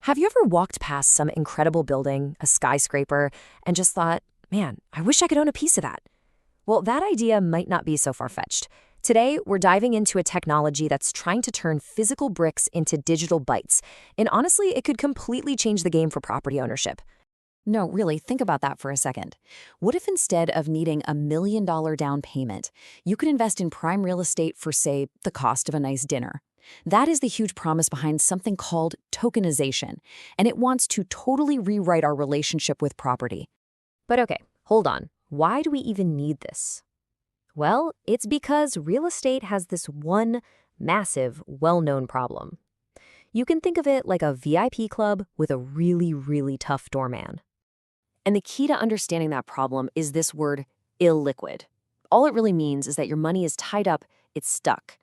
Have you ever walked past some incredible building, a skyscraper, and just thought, man, I wish I could own a piece of that? Well, that idea might not be so far-fetched. Today, we're diving into a technology that's trying to turn physical bricks into digital bytes. And honestly, it could completely change the game for property ownership. No, really, think about that for a second. What if instead of needing $1 million down payment, you could invest in prime real estate for, say, the cost of a nice dinner? That is the huge promise behind something called tokenization, and it wants to totally rewrite our relationship with property. But okay, hold on. Why do we even need this? Well, it's because real estate has this one massive, well-known problem. You can think of it like a VIP club with a really, really tough doorman. And the key to understanding that problem is this word, illiquid. All it really means is that your money is tied up, it's stuck.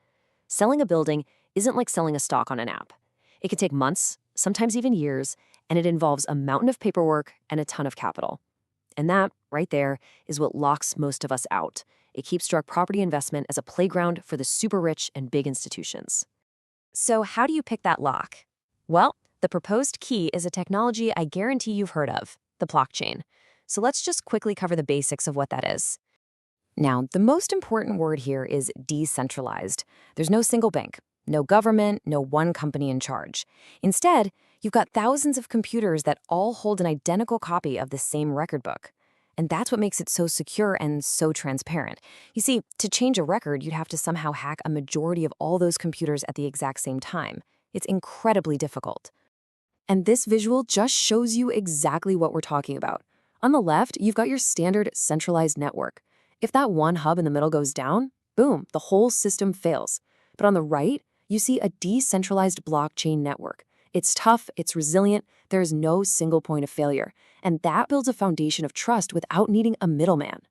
Selling a building isn't like selling a stock on an app. It can take months, sometimes even years, and it involves a mountain of paperwork and a ton of capital. And that, right there, is what locks most of us out. It keeps direct property investment as a playground for the super rich and big institutions. So how do you pick that lock? Well, the proposed key is a technology I guarantee you've heard of, the blockchain. So let's just quickly cover the basics of what that is. Now, the most important word here is decentralized. There's no single bank, no government, no one company in charge. Instead, you've got thousands of computers that all hold an identical copy of the same record book. And that's what makes it so secure and so transparent. You see, to change a record, you'd have to somehow hack a majority of all those computers at the exact same time. It's incredibly difficult. And this visual just shows you exactly what we're talking about. On the left, you've got your standard centralized network. If that one hub in the middle goes down, boom, the whole system fails. But on the right, you see a decentralized blockchain network. It's tough, it's resilient, there is no single point of failure. And that builds a foundation of trust without needing a middleman.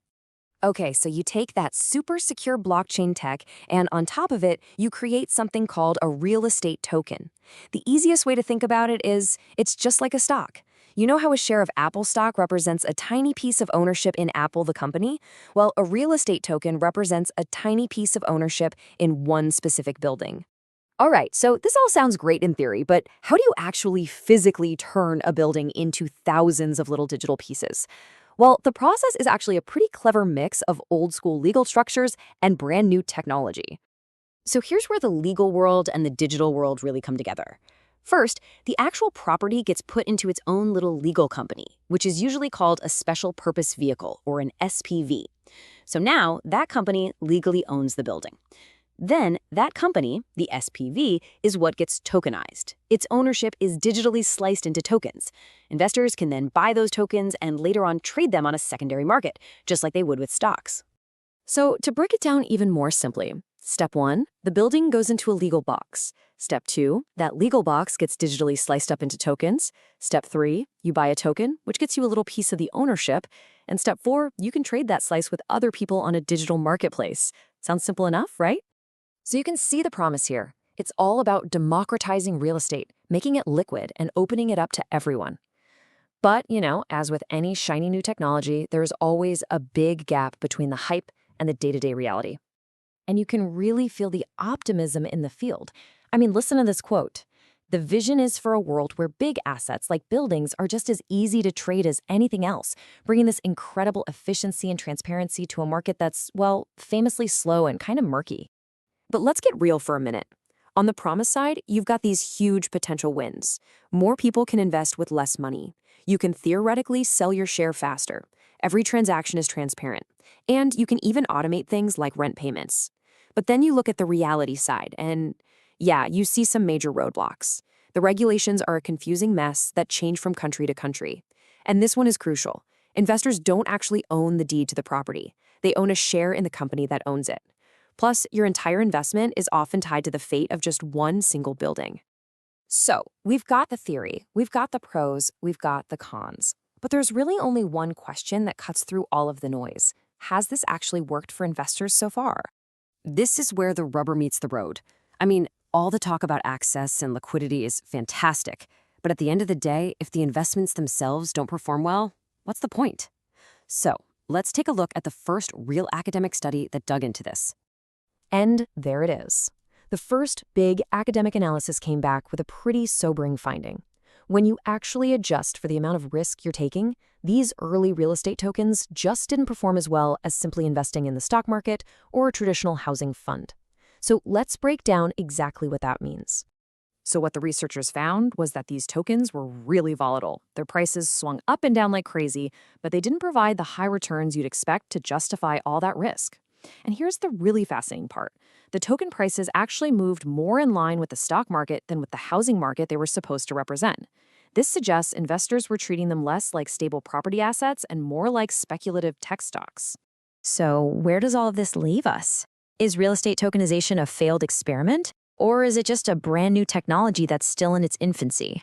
Okay, so you take that super secure blockchain tech, and on top of it, you create something called a real estate token. The easiest way to think about it is, it's just like a stock. You know how a share of Apple stock represents a tiny piece of ownership in Apple, the company? Well, a real estate token represents a tiny piece of ownership in one specific building. All right, so this all sounds great in theory, but how do you actually physically turn a building into thousands of little digital pieces? Well, the process is actually a pretty clever mix of old-school legal structures and brand-new technology. So here's where the legal world and the digital world really come together. First, the actual property gets put into its own little legal company, which is usually called a special purpose vehicle, or an SPV. So now, that company legally owns the building. Then, that company, the SPV, is what gets tokenized. Its ownership is digitally sliced into tokens. Investors can then buy those tokens and later on trade them on a secondary market, just like they would with stocks. So, to break it down even more simply, Step 1, the building goes into a legal box. Step 2, that legal box gets digitally sliced up into tokens. Step 3, you buy a token, which gets you a little piece of the ownership. And Step 4, you can trade that slice with other people on a digital marketplace. Sounds simple enough, right? So you can see the promise here. It's all about democratizing real estate, making it liquid and opening it up to everyone. But, as with any shiny new technology, there's always a big gap between the hype and the day-to-day reality. And you can really feel the optimism in the field. I mean, listen to this quote. The vision is for a world where big assets like buildings are just as easy to trade as anything else, bringing this incredible efficiency and transparency to a market that's, well, famously slow and kind of murky. But let's get real for a minute. On the promise side, you've got these huge potential wins. More people can invest with less money. You can theoretically sell your share faster. Every transaction is transparent. And you can even automate things like rent payments. But then you look at the reality side, and yeah, you see some major roadblocks. The regulations are a confusing mess that change from country to country. And this one is crucial. Investors don't actually own the deed to the property. They own a share in the company that owns it. Plus, your entire investment is often tied to the fate of just one single building. So, we've got the theory, we've got the pros, we've got the cons. But there's really only one question that cuts through all of the noise. Has this actually worked for investors so far? This is where the rubber meets the road. I mean, all the talk about access and liquidity is fantastic. But at the end of the day, if the investments themselves don't perform well, what's the point? So, let's take a look at the first real academic study that dug into this. And there it is. The first big academic analysis came back with a pretty sobering finding. When you actually adjust for the amount of risk you're taking, these early real estate tokens just didn't perform as well as simply investing in the stock market or a traditional housing fund. So let's break down exactly what that means. So what the researchers found was that these tokens were really volatile. Their prices swung up and down like crazy, but they didn't provide the high returns you'd expect to justify all that risk. And here's the really fascinating part. The token prices actually moved more in line with the stock market than with the housing market they were supposed to represent. This suggests investors were treating them less like stable property assets and more like speculative tech stocks. So where does all of this leave us? Is real estate tokenization a failed experiment? Or is it just a brand new technology that's still in its infancy?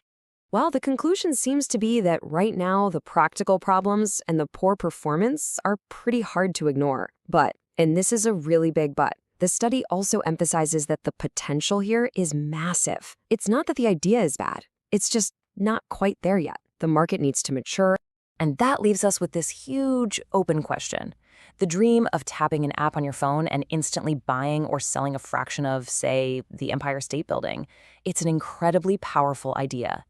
Well, the conclusion seems to be that right now the practical problems and the poor performance are pretty hard to ignore. But, and this is a really big but, the study also emphasizes that the potential here is massive. It's not that the idea is bad. It's just not quite there yet. The market needs to mature. And that leaves us with this huge open question. The dream of tapping an app on your phone and instantly buying or selling a fraction of, say, the Empire State Building. It's an incredibly powerful idea.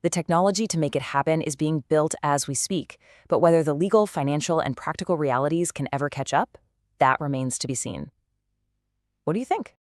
The technology to make it happen is being built as we speak, but whether the legal, financial, and practical realities can ever catch up, that remains to be seen. What do you think?